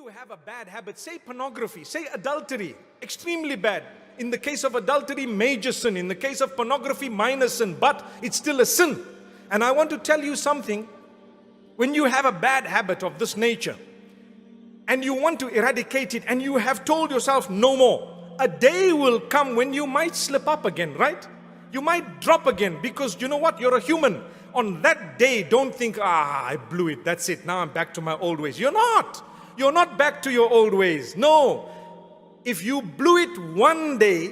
have a bad habit, say pornography, say adultery, extremely bad. In the case of adultery, major sin. In the case of pornography, minor sin, but it's still a sin. And I want to tell you something. When you have a bad habit of this nature, and you want to eradicate it, and you have told yourself no more, a day will come when you might slip up again, right? You might drop again, because you know what? You're a human. On that day, don't think, I blew it, that's it, now I'm back to my old ways. You're not. You're not back to your old ways. No. If you blew it one day,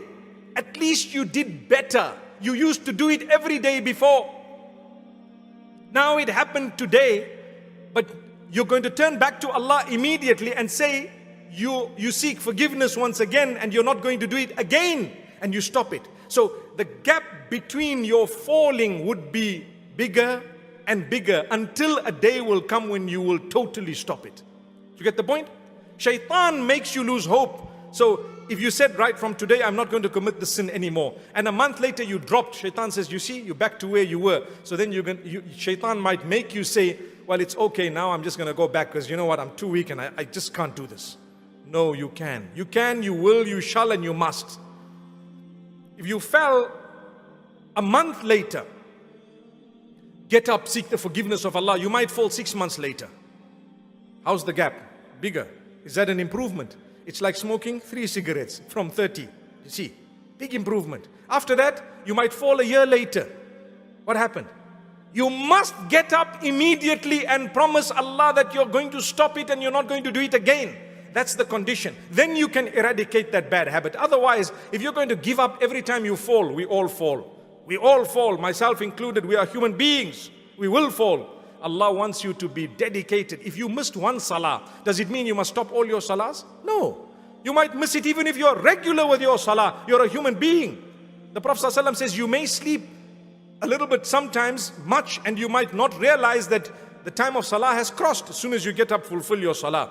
at least you did better. You used to do it every day before. Now it happened today, but you're going to turn back to Allah immediately and say, you seek forgiveness once again, and you're not going to do it again, and you stop it. So the gap between your falling would be bigger and bigger until a day will come when you will totally stop it. You get the point? Shaitan makes you lose hope. So if you said, right, from today I'm not going to commit the sin anymore, and a month later you dropped, Shaitan says, you see, you're back to where you were. So then Shaitan might make you say, well, it's okay, now I'm just going to go back because you know what, I'm too weak and I just can't do this. No, you can. You can, you will, you shall, and you must. If you fell a month later, get up, seek the forgiveness of Allah. You might fall 6 months later. How's the gap? Bigger. Is that an improvement? It's like smoking 3 cigarettes from 30. You see, big improvement. After that, you might fall a year later. What happened? You must get up immediately and promise Allah that you're going to stop it and you're not going to do it again. That's the condition. Then you can eradicate that bad habit. Otherwise, if you're going to give up every time you fall, we all fall. We all fall, myself included. We are human beings. We will fall. Allah wants you to be dedicated. If you missed one salah, does it mean you must stop all your salahs? No. You might miss it even if you're regular with your salah. You're a human being. The Prophet ﷺ says you may sleep a little bit sometimes, much, and you might not realize that the time of salah has crossed. As soon as you get up, fulfill your salah.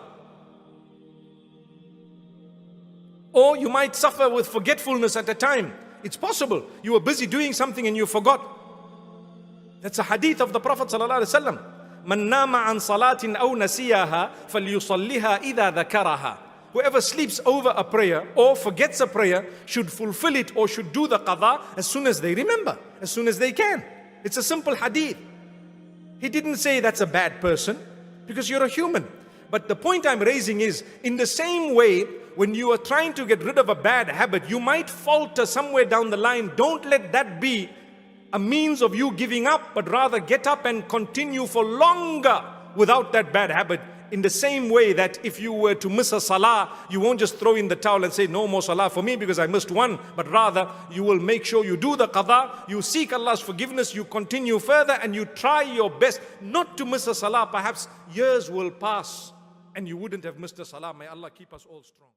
Or you might suffer with forgetfulness at a time. It's possible. You were busy doing something and you forgot. That's a hadith of the Prophet ﷺ. مَنْ نَامَ عَنْ صَلَاةٍ أَوْ نَسِيَهَا فَلْيُصَلِّهَا إِذَا ذَكَرَهَا. Whoever sleeps over a prayer or forgets a prayer should fulfill it or should do the qadha as soon as they remember, as soon as they can. It's a simple hadith. He didn't say that's a bad person, because you're a human. But the point I'm raising is, in the same way, when you are trying to get rid of a bad habit, you might falter somewhere down the line. Don't let that be a means of you giving up, but rather get up and continue for longer without that bad habit. In the same way that if you were to miss a salah, you won't just throw in the towel and say, no more salah for me because I missed one, but rather you will make sure you do the qadha, you seek Allah's forgiveness, you continue further, and you try your best not to miss a salah. Perhaps years will pass and you wouldn't have missed a salah. May Allah keep us all strong.